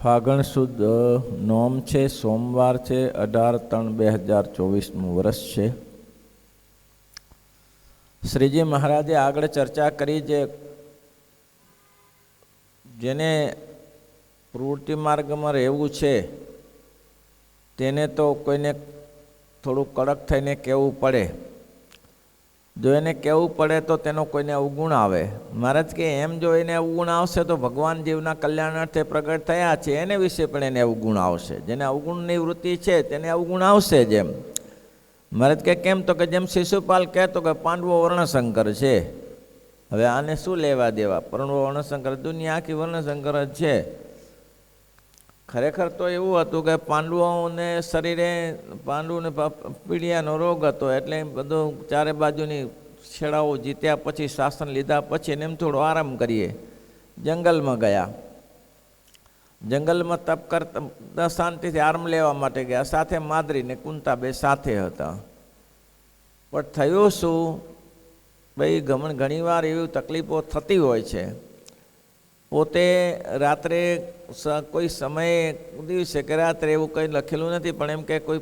ફાગણ સુદ નોમ છે, સોમવાર છે, 18/3/2024 વર્ષ છે. શ્રીજી મહારાજે આગળ ચર્ચા કરી જેને પ્રવૃત્તિ માર્ગમાં રહેવું છે તેને તો કોઈને થોડું કડક થઈને કહેવું પડે. જો એને કહેવું પડે તો તેનો કોઈને અવગુણ આવે. મહારાજ કે એમ જો એને અવગુણ આવશે તો ભગવાન જીવના કલ્યાણાર્થે પ્રગટ થયા છે એને વિશે પણ એને અવગુણ આવશે. જેને અવગુણની વૃત્તિ છે તેને અવગુણ આવશે જ. એમ મહારાજ કે કેમ? તો કે જેમ શિશુપાલ કહેતો કે પાંડવો વર્ણશંકર છે. હવે આને શું લેવા દેવા? પાંડવો વર્ણશંકર, દુનિયા આખી વર્ણશંકર જ છે. ખરેખર તો એવું હતું કે પાંડવોને શરીરે પાંડવોને પીડિયાનો રોગ હતો, એટલે બધું ચારે બાજુની છેડાઓ જીત્યા પછી, શાસન લીધા પછી એને એમ થોડો આરામ કરીએ. જંગલમાં ગયા. જંગલમાં તપ કરતા શાંતિથી આરામ લેવા માટે ગયા. સાથે માદ્રી ને કુંતા બે સાથે હતા. પણ થયું શું ભાઈ, ઘણીવાર એવી તકલીફો થતી હોય છે. પોતે રાત્રે કોઈ સમયે દિવસે કે રાત્રે એવું કંઈ લખેલું નથી, પણ એમ કે કોઈ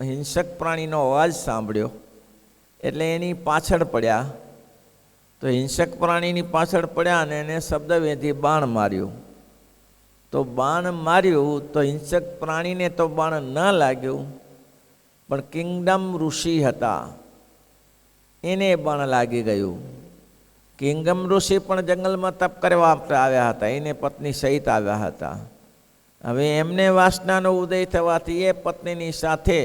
હિંસક પ્રાણીનો અવાજ સાંભળ્યો એટલે એની પાછળ પડ્યા. તો હિંસક પ્રાણીની પાછળ પડ્યા અને એને શબ્દવેધી બાણ માર્યું. તો બાણ માર્યું તો હિંસક પ્રાણીને તો બાણ ન લાગ્યું, પણ કિંગડમ ઋષિ હતા એને બાણ લાગી ગયું. કિંગમ ઋષિ પણ જંગલમાં તપ કરવા આવ્યા હતા, એને પત્ની સહિત આવ્યા હતા. હવે એમને વાસનાનો ઉદય થવાથી એ પત્નીની સાથે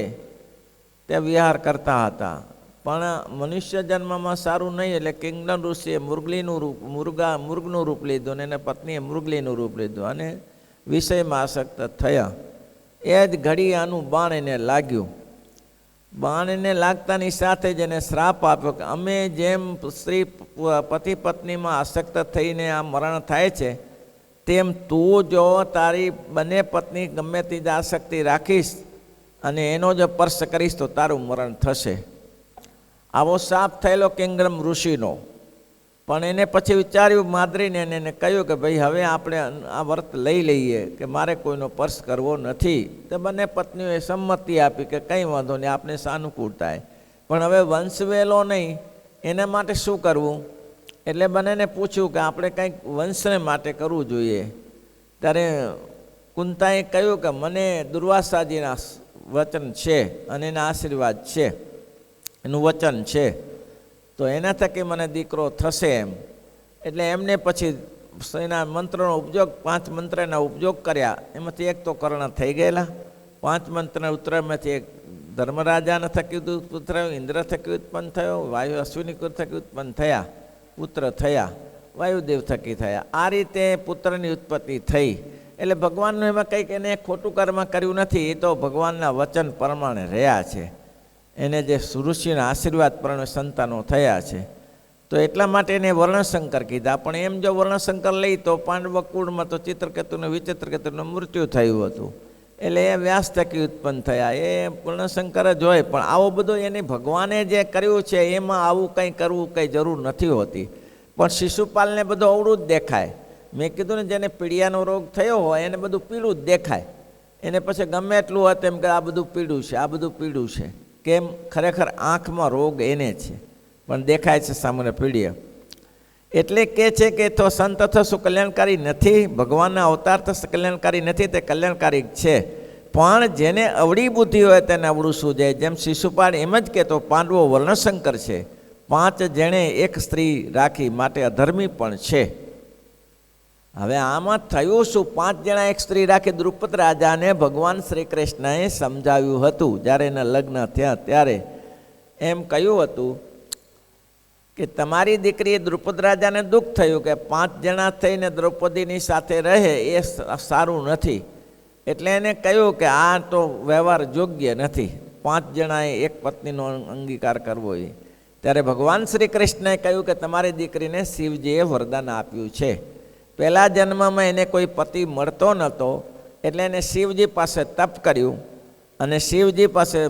તે વિહાર કરતા હતા. પણ મનુષ્ય જન્મમાં સારું નહીં, એટલે કિંગડમ ઋષિએ મૃગનું રૂપ લીધું અને એના પત્નીએ મૃગલીનું રૂપ લીધું અને વિષયમાં આસક્ત થયા. એ જ ઘડી આનું બાણ એને લાગ્યું. બાણને લાગતાની સાથે જ એને શ્રાપ આપ્યો કે અમે જેમ સ્ત્રી પતિ પત્નીમાં આસક્ત થઈને આ મરણ થાય છે, તેમ તું જો તારી બંને પત્ની ગમે તે જ આસક્તિ રાખીશ અને એનો જો સ્પર્શ કરીશ તો તારું મરણ થશે. આવો શાપ થયેલો કિંગડમ ઋષિનો. પણ એને પછી વિચાર્યું, માદ્રીને એને કહ્યું કે ભાઈ હવે આપણે આ વ્રત લઈ લઈએ કે મારે કોઈનો સ્પર્શ કરવો નથી. તો બંને પત્નીઓએ સંમતિ આપી કે કંઈ વાંધો નહીં, આપણે સાનુકૂળ થાય. પણ હવે વંશવેલો નહીં, એના માટે શું કરવું? એટલે બંનેને પૂછ્યું કે આપણે કંઈક વંશને માટે કરવું જોઈએ. ત્યારે કુંતાએ કહ્યું કે મને દુર્વાસાજીના વચન છે અને એના આશીર્વાદ છે, એનું વચન છે, તો એના થકી મને દીકરો થશે એમ. એટલે એમને પછી એના મંત્રનો ઉપયોગ, 5 મંત્રના ઉપયોગ કર્યા. એમાંથી એક તો કર્ણ થઈ ગયેલા. 5 મંત્રના ઉત્તરમાંથી એક ધર્મરાજાના થકી પુત્ર, ઇન્દ્ર થકી ઉત્પન્ન થયો, વાયુ અશ્વિનીકુર થકી ઉત્પન્ન થયા, પુત્ર થયા, વાયુદેવ થકી થયા. આ રીતે પુત્રની ઉત્પત્તિ થઈ. એટલે ભગવાનનું એમાં કંઈક એને ખોટું કર્મ કર્યું નથી, એ તો ભગવાનના વચન પ્રમાણે રહ્યા છે. એને જે ઋષિના આશીર્વાદ પ્રમાણે સંતાનો થયા છે. તો એટલા માટે એને વર્ણશંકર કીધા. પણ એમ જો વર્ણશંકર લઈ તો પાંડવ કુળમાં તો ચિત્રકેતુને વિચિત્રકેતુનું મૃત્યુ થયું હતું. એટલે એ વ્યાસ થકી ઉત્પન્ન થયા, એ વર્ણશંકર જ હોય. પણ આવો બધો એને ભગવાને જે કર્યું છે એમાં આવું કંઈ કરવું કંઈ જરૂર નથી હોતી. પણ શિશુપાલને બધું અવળું જ દેખાય. મેં કીધું ને, જેને પીડિયાનો રોગ થયો હોય એને બધું પીળું જ દેખાય. એને પછી ગમે એટલું હોય તેમ કે આ બધું પીળું છે, આ બધું પીળું છે. કેમ? ખરેખર આંખમાં રોગ એને છે, પણ દેખાય છે સામાન્ય પીડિયા. એટલે કે છે કે તો સંત થશું કલ્યાણકારી નથી, ભગવાનના અવતાર થશે કલ્યાણકારી નથી, તે કલ્યાણકારી છે. પણ જેને અવળી બુદ્ધિ હોય તેને અવળું સૂજે. જેમ શિશુપાલ એમ જ કહેતો પાંડવો વર્ણશંકર છે, 5 જેણે એક સ્ત્રી રાખી માટે અધર્મી પણ છે. હવે આમાં થયું શું? 5 જણા એક સ્ત્રી રાખી દ્રુપદ રાજાને ભગવાન શ્રી કૃષ્ણએ સમજાવ્યું હતું. જ્યારે એના લગ્ન થયા ત્યારે એમ કહ્યું હતું કે તમારી દીકરીએ દ્રુપદ રાજાને દુઃખ થયું કે 5 જણા થઈને દ્રૌપદીની સાથે રહે એ સારું નથી. એટલે એને કહ્યું કે આ તો વ્યવહાર યોગ્ય નથી, 5 જણાએ એક પત્નીનો અંગીકાર કરવો. ત્યારે ભગવાન શ્રી કૃષ્ણએ કહ્યું કે તમારી દીકરીને શિવજીએ વરદાન આપ્યું છે. પહેલા જન્મમાં એને કોઈ પતિ મળતો નહોતો, એટલે એને શિવજી પાસે તપ કર્યું અને શિવજી પાસે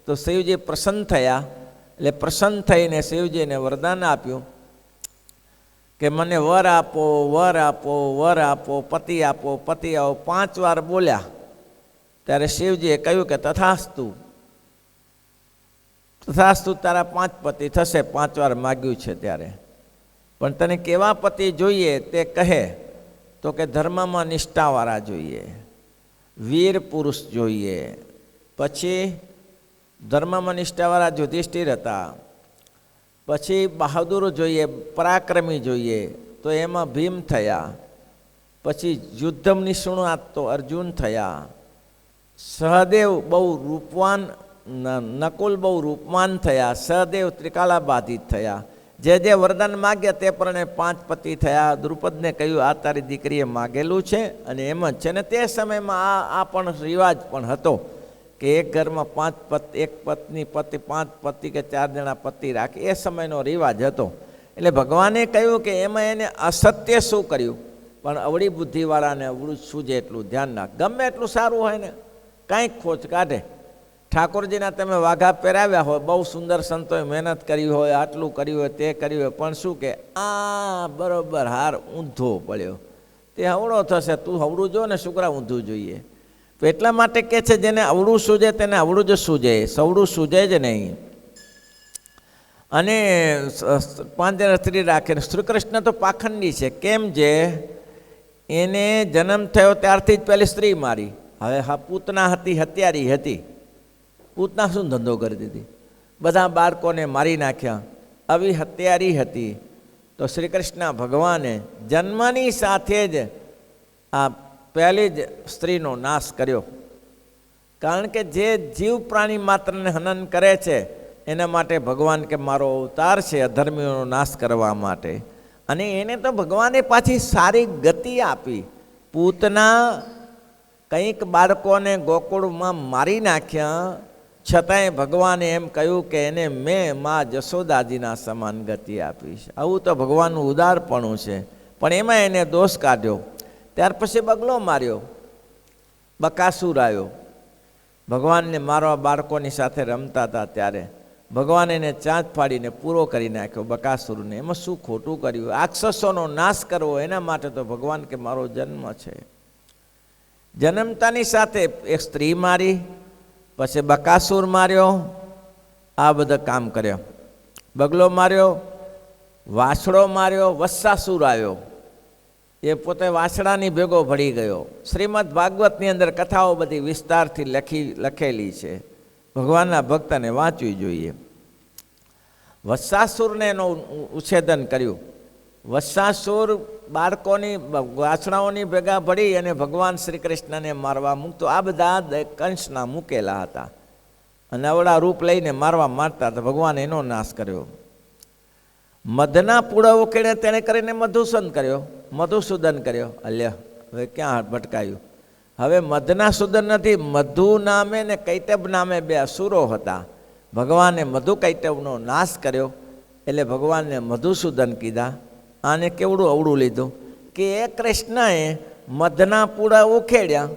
તો શિવજી પ્રસન્ન થયા. એટલે પ્રસન્ન થઈને શિવજીને વરદાન આપ્યું કે મને વર આપો, વર આપો, વર આપો, પતિ આપો, પતિ આપો, 5 વાર બોલ્યા. ત્યારે શિવજીએ કહ્યું કે તથાસ્તુ, તથાસ્તુ, તારા 5 પતિ થશે, 5 વાર માગ્યું છે ત્યારે. પણ તને કેવા પતિ જોઈએ તે કહે. તો કે ધર્મમાં નિષ્ઠાવાળા જોઈએ, વીર પુરુષ જોઈએ. પછી ધર્મમાં નિષ્ઠાવાળા યુધિષ્ઠિર હતા. પછી બહાદુર જોઈએ, પરાક્રમી જોઈએ, તો એમાં ભીમ થયા. પછી યુદ્ધમ નિષ્ણાત તો અર્જુન થયા. સહદેવ બહુ રૂપવાન, નકુલ બહુ રૂપવાન થયા. સહદેવ ત્રિકાલાબાધિત થયા. જે જે વરદાન માગ્યા તે પ્રમાણે 5 પતિ થયા. દ્રુપદને કહ્યું આ તારી દીકરીએ માગેલું છે અને એમ જ છે. ને તે સમયમાં આ પણ રિવાજ પણ હતો કે એક ઘરમાં 1 પત્ની પતિ, 5 પતિ કે 4 જણા પતિ રાખે, એ સમયનો રિવાજ હતો. એટલે ભગવાને કહ્યું કે એમાં એને અસત્ય શું કર્યું, પણ અવળી બુદ્ધિવાળાને અવળું સૂજે એટલું ધ્યાન રાખ. ગમે એટલું સારું હોય ને, કાંઈક ખોચ કાઢે. ઠાકોરજીના તમે વાઘા પહેરાવ્યા હોય, બહુ સુંદર સંતોએ મહેનત કરી હોય, આટલું કર્યું હોય, તે કર્યું હોય, પણ શું કે આ બરોબર હાર ઊંધો પડ્યો, તે હવળો થશે, તું હવળું જો ને, શુક્રા ઊંધું જોઈએ. તો એટલા માટે કહે છે જેને અવળું સૂજે તેને અવળું જ સૂજે, સવળું સૂજે જ નહીં. અને 5 જણા સ્ત્રી રાખે. શ્રી કૃષ્ણ તો પાખંડી છે. કેમ? જે એને જન્મ થયો ત્યારથી જ પહેલી સ્ત્રી મારી. હવે હા, પૂતના હતી, હત્યારી હતી. પૂતના શું ધંધો કરી દીધી, બધા બાળકોને મારી નાખ્યા. આવી હત્યારી હતી. તો શ્રી કૃષ્ણ ભગવાને જન્મની સાથે જ આ પહેલી જ સ્ત્રીનો નાશ કર્યો. કારણ કે જે જીવ પ્રાણી માત્રને હનન કરે છે એના માટે ભગવાન કે મારો અવતાર છે અધર્મીઓનો નાશ કરવા માટે. અને એને તો ભગવાને પાછી સારી ગતિ આપી. પૂતના કંઈક બાળકોને ગોકુળમાં મારી નાખ્યા, છતાંય ભગવાને એમ કહ્યું કે એને મેં મા જશોદાજીના સમાન ગતિ આપીશ. આવું તો ભગવાનનું ઉદારપણું છે. પણ એમાં એને દોષ કાઢ્યો. ત્યાર પછી બગલો માર્યો, બકાસુર આવ્યો. ભગવાનને મારવા બાળકોની સાથે રમતા હતા ત્યારે ભગવાન એને ચાંચ ફાડીને પૂરો કરી નાખ્યો બકાસુરને. એમાં શું ખોટું કર્યું? રાક્ષસોનો નાશ કરવો, એના માટે તો ભગવાન કે મારો જન્મ છે. જન્મતાની સાથે એક સ્ત્રી મારી, પછી બકાસુર માર્યો, આ બધા કામ કર્યા. બગલો માર્યો, વાછડો માર્યો, વત્સાસુર આવ્યો, એ પોતે વાછડાની ભેગો ભળી ગયો. શ્રીમદ ભાગવતની અંદર કથાઓ બધી વિસ્તારથી લખેલી છે. ભગવાનના ભક્તને વાંચવી જોઈએ. વત્સાસુરને એનું ઉચ્છેદન કર્યું. વત્સાસુર બાળકોની વાછડાઓની ભેગા ભળી અને ભગવાન શ્રી કૃષ્ણને મારવા મૂકતો. આ બધા કંસના મૂકેલા હતા અને અવળા રૂપ લઈને મારતા હતા. ભગવાને એનો નાશ કર્યો. મધના પૂળા ઉકેડે તેણે કરીને મધુસૂદન કર્યો. અલ્યા, હવે ક્યાં ભટકાયું? હવે મધના સૂદન નથી, મધુ નામે ને કૈટબ નામે 2 અસુરો હતા. ભગવાને મધુ કૈટબનો નાશ કર્યો એટલે ભગવાનને મધુસૂદન કીધા. આને કેવડું અવળું લીધું કે એ કૃષ્ણએ મધના પૂળા ઉખેડ્યા,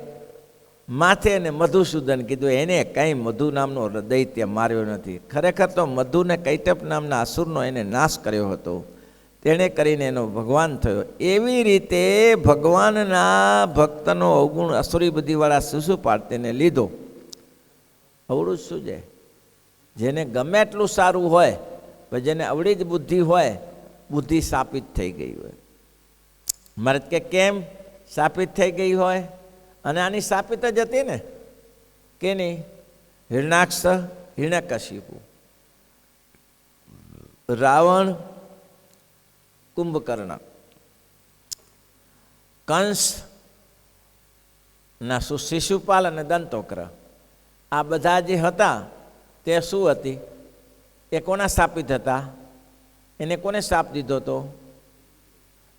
માથે એને મધુસૂદન કીધું. એને કંઈ મધુ નામનો દૈત્ય માર્યો નથી. ખરેખર તો મધુને કૈટબ નામના અસુરનો એને નાશ કર્યો હતો. તેણે કરીને એનો ભગવાન થયો. એવી રીતે ભગવાનના ભક્તનો અવગુણ અસુરી બુદ્ધિવાળા શિશુપાળ તેને લીધો. અવળું શું છે? જેને ગમે એટલું સારું હોય, પણ જેને અવળી જ બુદ્ધિ હોય, બુદ્ધિ શાપિત થઈ ગઈ હોય. મારે કે કેમ શાપિત થઈ ગઈ હોય? અને આની શાપિત જ હતી ને કે નહીં? હિરણાક્ષ, હિરણ્યકશિપુ, રાવણ, કુંભકર્ણ, કંસ ના શિશુપાલ અને દંતોક્ર, આ બધા જે હતા તે શું હતી? એ કોના શાપિત હતા? એને કોને શાપ દીધો હતો?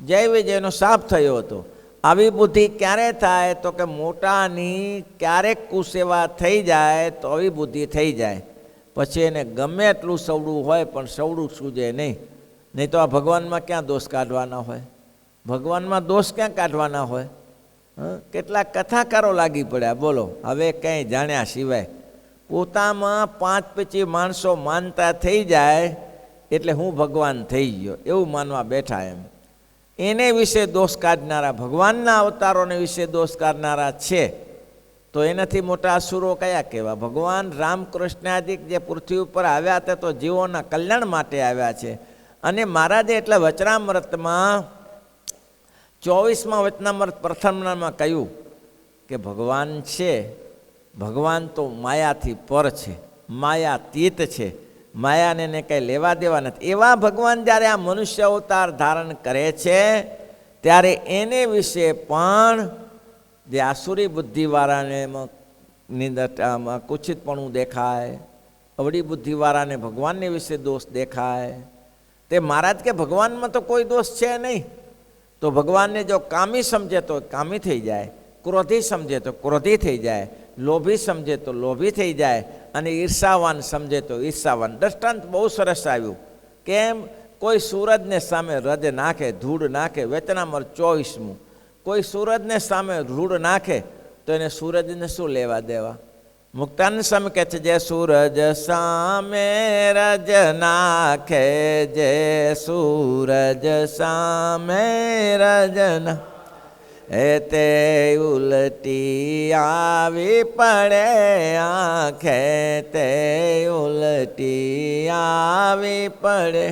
જય વિજયનો શાપ થયો હતો. આવી બુદ્ધિ ક્યારે થાય? તો કે મોટાની ક્યારેક કુસેવા થઈ જાય તો આવી બુદ્ધિ થઈ જાય. પછી એને ગમે એટલું સવડું હોય પણ સવડું સૂજે નહીં. નહીં તો આ ભગવાનમાં ક્યાં દોષ કાઢવાના હોય? ભગવાનમાં દોષ ક્યાં કાઢવાના હોય? કેટલાક કથાકારો લાગી પડ્યા. બોલો, હવે કંઈ જાણ્યા સિવાય પોતામાં 5 પછી માણસો માનતા થઈ જાય એટલે હું ભગવાન થઈ ગયો એવું માનવા બેઠા. એમ એને વિશે દોષ કાઢનારા, ભગવાનના અવતારોને વિશે દોષ કાઢનારા છે, તો એનાથી મોટા અસુરો કયા કહેવા? ભગવાન રામકૃષ્ણાજી જે પૃથ્વી ઉપર આવ્યા હતા તો જીવોના કલ્યાણ માટે આવ્યા છે. અને મહારાજે એટલે વચનામૃતમાં 24મા વચનામૃત પ્રથમમાં કહ્યું કે ભગવાન છે, ભગવાન તો માયાથી પર છે, માયાતીત છે, માયાને ને કંઈ લેવા દેવા નથી. એવા ભગવાન જ્યારે આ મનુષ્ય અવતાર ધારણ કરે છે ત્યારે એને વિશે પણ જે આસુરી બુદ્ધિવાળાને કુછિતપણું દેખાય, અવળી બુદ્ધિવાળાને ભગવાનને વિશે દોષ દેખાય. તે મહારાજ કે ભગવાનમાં તો કોઈ દોષ છે નહીં. તો ભગવાનને જો કામી સમજે તો કામી થઈ જાય, ક્રોધી સમજે તો ક્રોધી થઈ જાય, લોભી સમજે તો લોભી થઈ જાય, અને ઈર્ષાવાન સમજે તો ઈર્ષાવાન. દ્રષ્ટાંત બહુ સરસ આવ્યું. કેમ? કોઈ સૂરજને સામે રજ નાખે, ધૂળ નાખે, વચનામૃત 24મું. કોઈ સૂરજને સામે ધૂળ નાખે તો એને સૂરજને શું લેવા દેવા? મુક્તાનંદ સ્વામી કહે છે, જે સૂરજ સામે રજ નાખે, જે સૂરજ સામે રજ નાખે, તે ઉલટી આવી પડે આંખે, તે ઉલટી આવી પડે.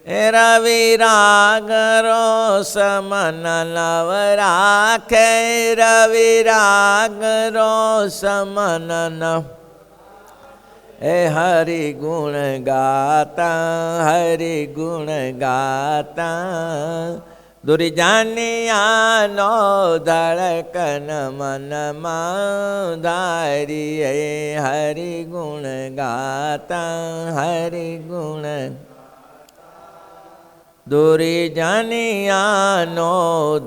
રવિ રાગ રોષ મન નવ રાખે, રવિ રાગ રોષ મન નવ. હરિ ગુણ ગાતા, હરિ ગુણ ગાતા, દુર્જાનિયાનો ધડકન મનમાં ધારીએ. હરિ ગુણ ગાતા, હરિ ગુણ. દુર્જાનિયાનો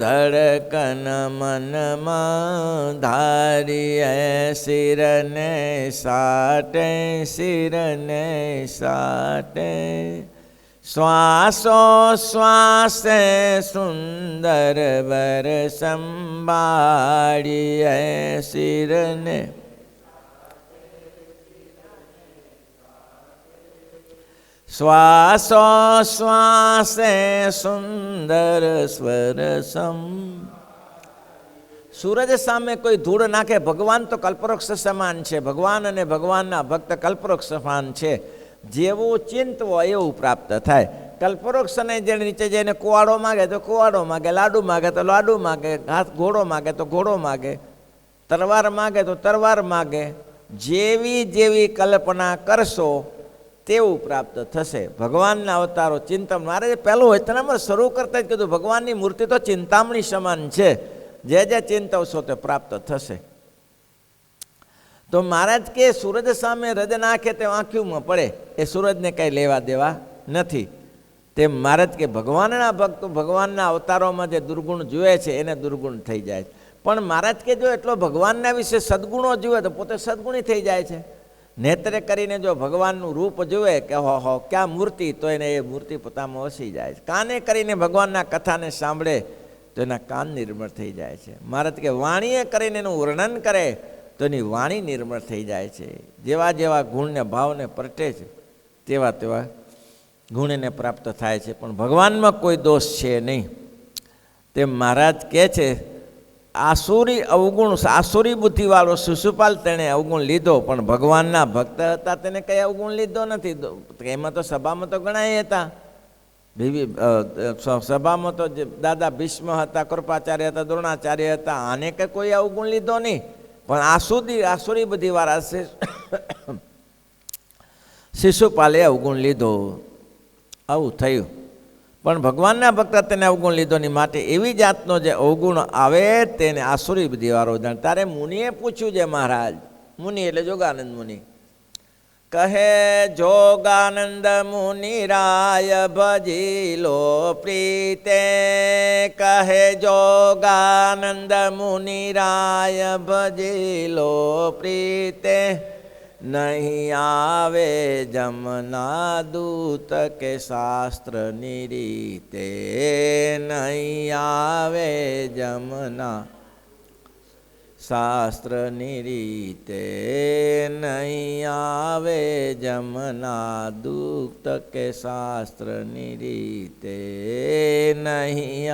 ધડકન મનમાં ધારીએ. શિરને સાટે, શિરને સાટે, શ્વાસો શ્વાસે સુંદર વર સંભાળીએ. શિરને શ્વાસો શ્વાસે સુંદર સ્વર સમ. સૂરજ સામે કોઈ ધૂળ નાખે, ભગવાન તો કલ્પવૃક્ષ સમાન છે. ભગવાન અને ભગવાનના ભક્ત કલ્પવૃક્ષ સમાન છે. જેવું ચિંતવો એવું પ્રાપ્ત થાય. કલ્પવૃક્ષને જે નીચે જઈને કુવાડો માગે તો કુવાડો માગે, લાડુ માગે તો લાડુ માગે, હાથ ઘોડો માગે તો ઘોડો માગે, તરવાર માગે તો તરવાર માગે. જેવી જેવી કલ્પના કરશો તેવું પ્રાપ્ત થશે. ભગવાનના અવતારો ચિંતન. મારે પહેલું વચનામૃત શરૂ કરતા જ કીધું ભગવાનની મૂર્તિ તો ચિંતામણી સમાન છે. જે જે ચિંતવશો તે પ્રાપ્ત થશે. તો મહારાજ કે સૂરજ સામે રજ નાખે તે આંખીમાં પડે, એ સૂરજને કંઈ લેવા દેવા નથી. તેમ મહારાજ કે ભગવાનના ભક્તો ભગવાનના અવતારોમાં જે દુર્ગુણ જુએ છે એને દુર્ગુણ થઈ જાય. પણ મહારાજ કે જો એટલો ભગવાનના વિશે સદગુણો જુએ તો પોતે સદગુણી થઈ જાય છે. નેત્રે કરીને જો ભગવાનનું રૂપ જુએ કે હો ક્યાં મૂર્તિ, તો એને એ મૂર્તિ પોતામાં વસી જાય છે. કાને કરીને ભગવાનના કથાને સાંભળે તો એના કાન નિર્મળ થઈ જાય છે. મહારાજ કે વાણીએ કરીને એનું વર્ણન કરે તો એની વાણી નિર્મળ થઈ જાય છે. જેવા જેવા ગુણને ભાવને પ્રટે છે તેવા તેવા ગુણ એને પ્રાપ્ત થાય છે. પણ ભગવાનમાં કોઈ દોષ છે નહીં. તેમ મહારાજ કહે છે, આસુરી અવગુણ, આસુરી બુદ્ધિવાળો શિશુપાલ તેણે અવગુણ લીધો, પણ ભગવાનના ભક્ત હતા તેને કંઈ અવગુણ લીધો નથી. એમાં તો સભામાં તો ઘણા હતા. સભામાં તો દાદા ભીષ્મ હતા, કૃપાચાર્ય હતા, દ્રોણાચાર્ય હતા. આને કે કોઈ અવગુણ લીધો નહીં. પણ આસુરી બુદ્ધિવાળા શિશુપાલે અવગુણ લીધો. આવું થયું. પણ ભગવાનના ભક્ત તેને અવગુણ લીધો નહીં. માટે એવી જાતનો જે અવગુણ આવે તેને આસુરી બુદ્ધિવાળો જાણે. તારે મુનિએ પૂછ્યું છે મહારાજ, મુનિ એટલે જોગાનંદ મુનિ, કહે જોગાનંદ મુનિ રાય ભજી લો પ્રીતે, કહે જોગાનંદ મુનિ રાય ભજી લો પ્રીતે, નહીં આવે જમના દૂત કે શાસ્ત્રની રીતે, નહીં આવે જમના. શાસ્ત્રની રીતે નહીં આવે જમના દુઃખ કે શાસ્ત્રની રીતે નહીં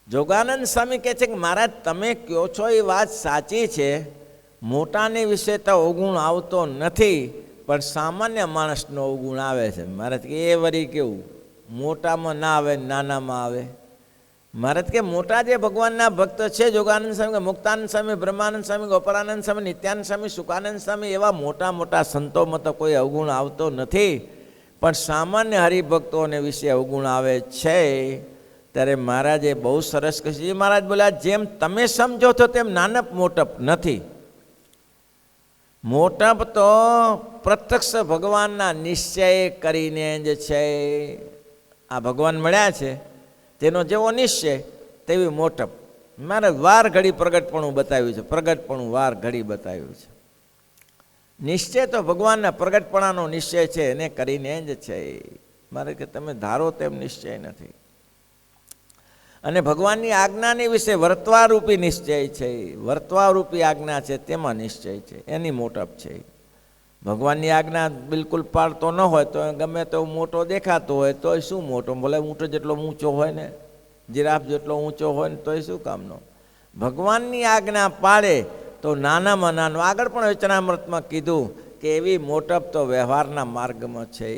જોગાનંદ સ્વામી કહે છે કે મહારાજ તમે કહો છો એ વાત સાચી છે, મોટાને વિશે તો અવગુણ આવતો નથી, પણ સામાન્ય માણસનો અવગુણ આવે છે. મહારાજ કે એ વળી કેવું, મોટામાં ના આવે નાનામાં આવે? મહારાજ કે મોટા જે ભગવાનના ભક્ત છે, જોગાનંદ સ્વામી, મુક્તાનંદ સ્વામી, બ્રહ્માનંદ સ્વામી, ગોપાળાનંદ સ્વામી, નિત્યાનંદ સ્વામી, સુકાનંદ સ્વામી, એવા મોટા મોટા સંતોમાં તો કોઈ અવગુણ આવતો નથી, પણ સામાન્ય હરિભક્તોને વિશે અવગુણ આવે છે. ત્યારે મહારાજે બહુ સરસ કહ્યું. મહારાજ બોલ્યા જેમ તમે સમજો છો તેમ નાનપ મોટપ નથી. મોટપ તો પ્રત્યક્ષ ભગવાનના નિશ્ચય કરીને જ છે. આ ભગવાન મળ્યા છે તેનો જેવો નિશ્ચય તેવી મોટપ. મારે વાર ઘડી પ્રગટપણું બતાવ્યું છે, પ્રગટપણું વાર ઘડી બતાવ્યું છે. નિશ્ચય તો ભગવાનના પ્રગટપણાનો નિશ્ચય છે, એને કરીને જ છે. મારે કે તમે ધારો તેમ નિશ્ચય નથી. અને ભગવાનની આજ્ઞાની વિશે વર્તવારૂપી નિશ્ચય છે, વર્તવારૂપી આજ્ઞા છે તેમાં નિશ્ચય છે, એની મોટપ છે. ભગવાનની આજ્ઞા બિલકુલ પાળતો ન હોય તો ગમે તો મોટો દેખાતો હોય તો શું મોટો, ભલે ઊંટો જેટલો ઊંચો હોય ને, જીરાફ જેટલો ઊંચો હોય ને તોય શું કામનો. ભગવાનની આજ્ઞા પાળે તો નાનામાં નાનું. આગળ પણ વચનામૃતમાં કીધું કે એવી મોટપ તો વ્યવહારના માર્ગમાં છે.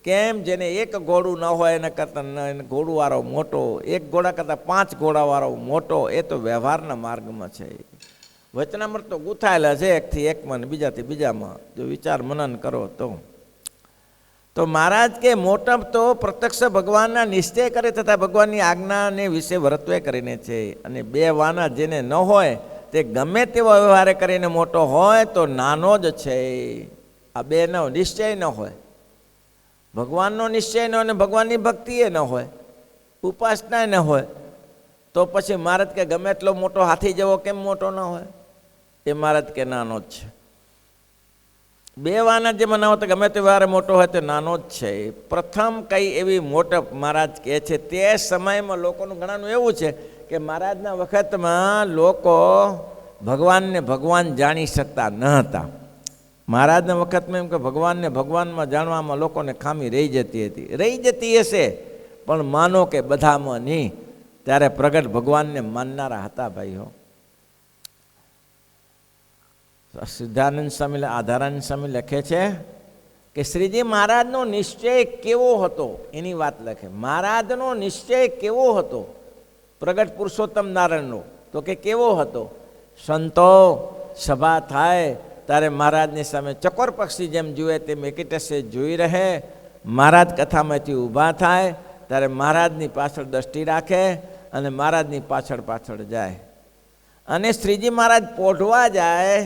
કેમ જેને એક ઘોડું ન હોય એના કરતાં ઘોડુંવાળો મોટો, એક ઘોડા કરતાં 5 ઘોડાવાળો મોટો, એ તો વ્યવહારના માર્ગમાં છે. વચનામૃત તો ગૂંથાયેલા છે એકથી એકમાં ને બીજાથી બીજામાં, જો વિચાર મનન કરો તો મહારાજ કે મોટપ તો પ્રત્યક્ષ ભગવાનના નિશ્ચય કરે તથા ભગવાનની આજ્ઞાને વિશે વર્તવે કરીને છે. અને 2 વાના જેને ન હોય તે ગમે તેવો વ્યવહાર કરીને મોટો હોય તો નાનો જ છે. આ 2નો નિશ્ચય ન હોય, ભગવાનનો નિશ્ચય ન હોય અને ભગવાનની ભક્તિ એ ન હોય, ઉપાસના ન હોય, તો પછી મહારાજ કે ગમે એટલો મોટો હાથી જેવો કેમ મોટો ન હોય? એ મહારાજ કે નાનો જ છે. 2 વાના જેમાં ના હોય તો ગમે તે વારે મોટો હોય તો નાનો જ છે. પ્રથમ કઈ એવી મોટપ મહારાજ કહે છે, તે સમયમાં લોકોનું ઘણાનું એવું છે કે મહારાજના વખતમાં લોકો ભગવાનને ભગવાન જાણી શકતા ન હતા. મહારાજના વખતમાં એમ કે ભગવાનને ભગવાનમાં જાણવામાં લોકોને ખામી રહી જતી હશે, પણ માનો કે બધામાં નહીં. ત્યારે પ્રગટ ભગવાનને માનનારા હતા ભાઈઓ. સિદ્ધાનંદ સ્વામી, આધારાનંદ સ્વામી લખે છે કે શ્રીજી મહારાજનો નિશ્ચય કેવો હતો એની વાત લખે. મહારાજનો નિશ્ચય કેવો હતો પ્રગટ પુરુષોત્તમ નારાયણનો, તો કે કેવો હતો? સંતો સભા થાય ત્યારે મહારાજની સામે ચકોર પક્ષી જેમ જુએ તેમ એકટસે જોઈ રહે. મહારાજ કથામાંથી ઊભા થાય ત્યારે મહારાજની પાછળ દ્રષ્ટિ રાખે અને મહારાજની પાછળ પાછળ જાય. અને શ્રીજી મહારાજ પોઢવા જાય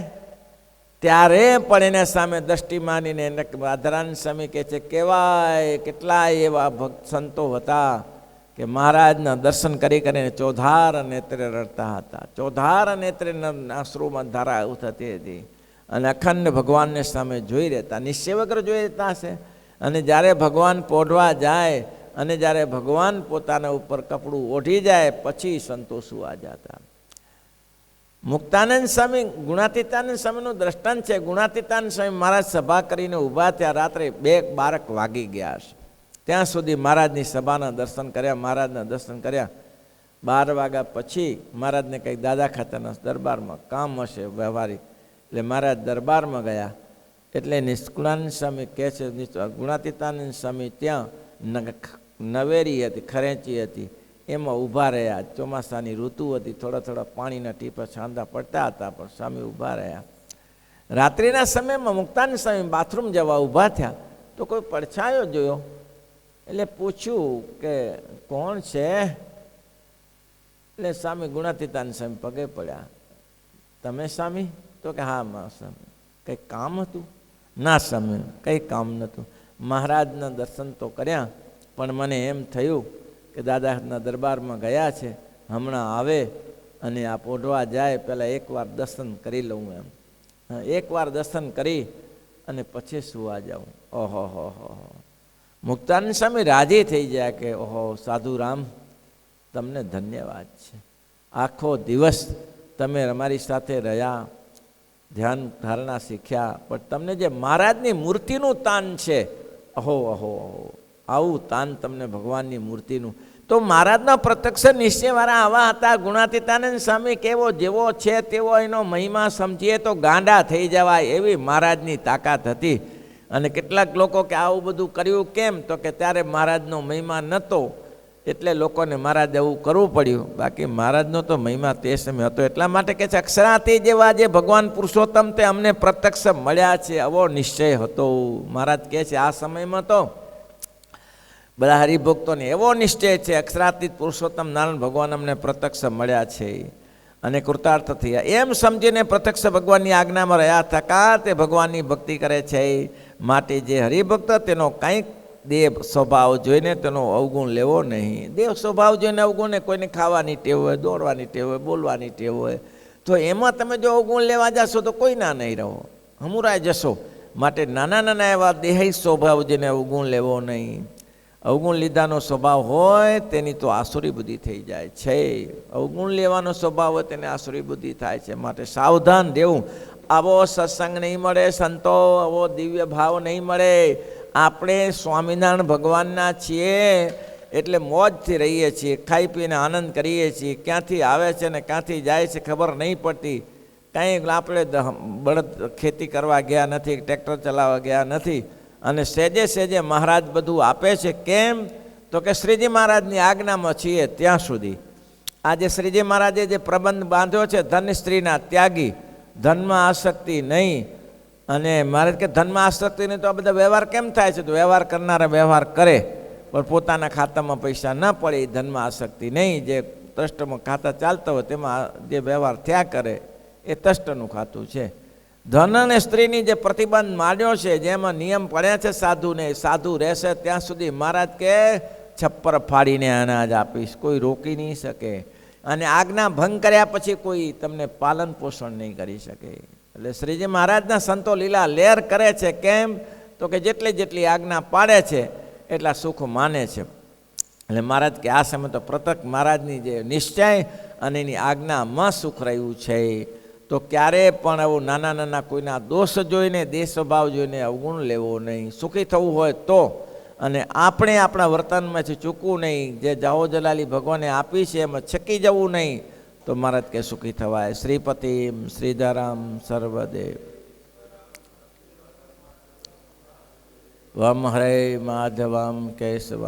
ત્યારે પણ એના સામે દ્રષ્ટિ માનીને આધારાનંદ સ્વામી કહે છે કેવાય કેટલાય એવા ભક્ત સંતો હતા કે મહારાજના દર્શન કરી કરીને ચોધાર નેત્રે રડતા હતા. ચોધાર નેત્રે આંસુમાં ધારા થતી હતી અને અખંડ ભગવાનને સામે જોઈ રહેતા, નિશ્ચય વગર જોઈ રહેતા હશે. અને જ્યારે ભગવાન પોઢવા જાય અને જ્યારે ભગવાન પોતાના ઉપર કપડું ઓઢી જાય પછી સંતો સુવા જતા. મુક્તાનંદ સ્વામી, ગુણાતીતાનંદ સ્વામીનું દ્રષ્ટાંત છે. ગુણાતીતાનંદ સ્વામી મહારાજ સભા કરીને ઊભા ત્યાં રાત્રે 2:12 વાગી ગયા હશે. ત્યાં સુધી મહારાજની સભાના દર્શન કર્યા. મહારાજના દર્શન કર્યા 12 વાગ્યા પછી મહારાજને કંઈક દાદા ખાતરના દરબારમાં કામ હશે વ્યવહારિક, એટલે મહારાજ દરબારમાં ગયા. એટલે નિષ્કુળાનંદ સ્વામી કહે છે, ગુણાતીતાનંદ સ્વામી ત્યાં નવેરી હતી, ખરેંચી હતી, એમાં ઊભા રહ્યા. ચોમાસાની ઋતુ હતી, થોડા થોડા પાણીના ટીપા છાંદા પડતા હતા, પણ સ્વામી ઊભા રહ્યા. રાત્રિના સમયમાં મુક્તાનંદ સ્વામી બાથરૂમ જવા ઊભા થયા તો કોઈ પડછાયો જોયો. એટલે પૂછ્યું કે કોણ છે? એટલે સ્વામી ગુણાતીતાનંદ સ્વામી પગે પડ્યા. તમે સ્વામી? તો કે હા સ્વામી. કંઈ કામ હતું? ના સ્વામી, કંઈ કામ નહોતું. મહારાજના દર્શન તો કર્યા, પણ મને એમ થયું કે દાદાના દરબારમાં ગયા છે, હમણાં આવે અને આ પોઢવા જાય પહેલાં એકવાર દર્શન કરી લઉં એમ. એકવાર દર્શન કરી અને પછી સુવા જાઉં. ઓહો હો હો. મુક્તાનંદ સ્વામી રાજી થઈ ગયા કે ઓહો સાધુરામ, તમને ધન્યવાદ છે. આખો દિવસ તમે અમારી સાથે રહ્યા, ધ્યાન ધારણા શીખ્યા, પણ તમને જે મહારાજની મૂર્તિનું તાન છે, અહો અહો અહો, આવું તાન તમને ભગવાનની મૂર્તિનું. તો મહારાજનો પ્રત્યક્ષ નિશ્ચયવાળા આવા હતા. ગુણાતીતાનંદ સ્વામી કેવો જેવો છે તેવો એનો મહિમા સમજીએ તો ગાંડા થઈ જવાય એવી મહારાજની તાકાત હતી. અને કેટલાક લોકો કે આવું બધું કર્યું કેમ, તો કે ત્યારે મહારાજનો મહિમા નહોતો એટલે લોકોને મહારાજ એવું કરવું પડ્યું. બાકી મહારાજનો તો મહિમા તે સમય હતો. એટલા માટે કે છે અક્ષરાથી જેવા જે ભગવાન પુરુષોત્તમ તે અમને પ્રત્યક્ષ મળ્યા છે, આવો નિશ્ચય હતો. મહારાજ કહે છે આ સમયમાં તો બધા હરિભક્તોને એવો નિશ્ચય છે, અક્ષરાતીત પુરુષોત્તમ નારાયણ ભગવાન અમને પ્રત્યક્ષ મળ્યા છે અને કૃતાર્થ થયા એમ સમજીને પ્રત્યક્ષ ભગવાનની આજ્ઞામાં રહ્યા થકા તે ભગવાનની ભક્તિ કરે છે. માટે જે હરિભક્ત તેનો કંઈક દેવ સ્વભાવ જોઈને તેનો અવગુણ લેવો નહીં. દેવ સ્વભાવ જોઈને અવગુણ, કોઈને ખાવાની ટેવ હોય, દોડવાની ટેવ હોય, બોલવાની ટેવ હોય, તો એમાં તમે જો અવગુણ લેવા જશો તો કોઈ ના નહીં રહો, હમુરાઈ જશો. માટે નાના નાના એવા દેહી સ્વભાવ જેને અવગુણ લેવો નહીં. અવગુણ લીધાનો સ્વભાવ હોય તેની તો આસુરી બુદ્ધિ થઈ જાય છે. અવગુણ લેવાનો સ્વભાવ હોય તેને આસુરી બુદ્ધિ થાય છે. માટે સાવધાન રહેવું. આવો સત્સંગ નહીં મળે સંતો, આવો દિવ્ય ભાવ નહીં મળે. આપણે સ્વામિનારાયણ ભગવાનના છીએ એટલે મોજથી રહીએ છીએ, ખાઈ પીને આનંદ કરીએ છીએ. ક્યાંથી આવે છે ને ક્યાંથી જાય છે ખબર નહીં પડતી. કંઈ આપણે બળદ ખેતી કરવા ગયા નથી, ટ્રેક્ટર ચલાવવા ગયા નથી. અને સેજે સેજે મહારાજ બધું આપે છે. કેમ, તો કે શ્રીજી મહારાજની આજ્ઞામાં છીએ ત્યાં સુધી. આજે શ્રીજી મહારાજે જે પ્રબંધ બાંધ્યો છે ધન સ્ત્રીના ત્યાગી, ધનમાં આસક્તિ નહીં. અને મહારાજ કે ધનમાં આસક્તિ નહીં તો આ બધા વ્યવહાર કેમ થાય છે? તો વ્યવહાર કરનારા વ્યવહાર કરે પણ પોતાના ખાતામાં પૈસા ન પડે, એ ધનમાં આસક્તિ નહીં. જે ટ્રસ્ટમાં ખાતા ચાલતા હોય તેમાં જે વ્યવહાર થયા કરે એ ટ્રસ્ટનું ખાતું છે. ધન અને સ્ત્રીની જે પ્રતિબંધ માંડ્યો છે, જેમાં નિયમ પડ્યા છે સાધુને, સાધુ રહેશે ત્યાં સુધી મહારાજ કે છપ્પર ફાડીને અનાજ આપીશ, કોઈ રોકી નહીં શકે. અને આજ્ઞા ભંગ કર્યા પછી કોઈ તમને પાલન પોષણ નહીં કરી શકે. એટલે શ્રીજી મહારાજના સંતો લીલા લેર કરે છે. કેમ, તો કે જેટલી જેટલી આજ્ઞા પાડે છે એટલા સુખ માને છે. એટલે મહારાજ કે આ સમય તો પ્રત્યક્ષ મહારાજની જે નિશ્ચય અને એની આજ્ઞામાં સુખ રહ્યું છે. તો ક્યારે પણ એવું નાના નાના કોઈના દોષ જોઈને, દેહ સ્વભાવ જોઈને અવગુણ લેવો નહીં. સુખી થવું હોય તો, અને આપણે આપણા વર્તનમાંથી ચૂકવું નહીં. જે જાહો જલાલી ભગવાને આપી છે એમાં છકી જવું નહીં. તો મહારાજ કે સુખી થવાય. શ્રીપતિ શ્રીધરામ સર્વદેવ વમ હરે માધવમ કેશવમ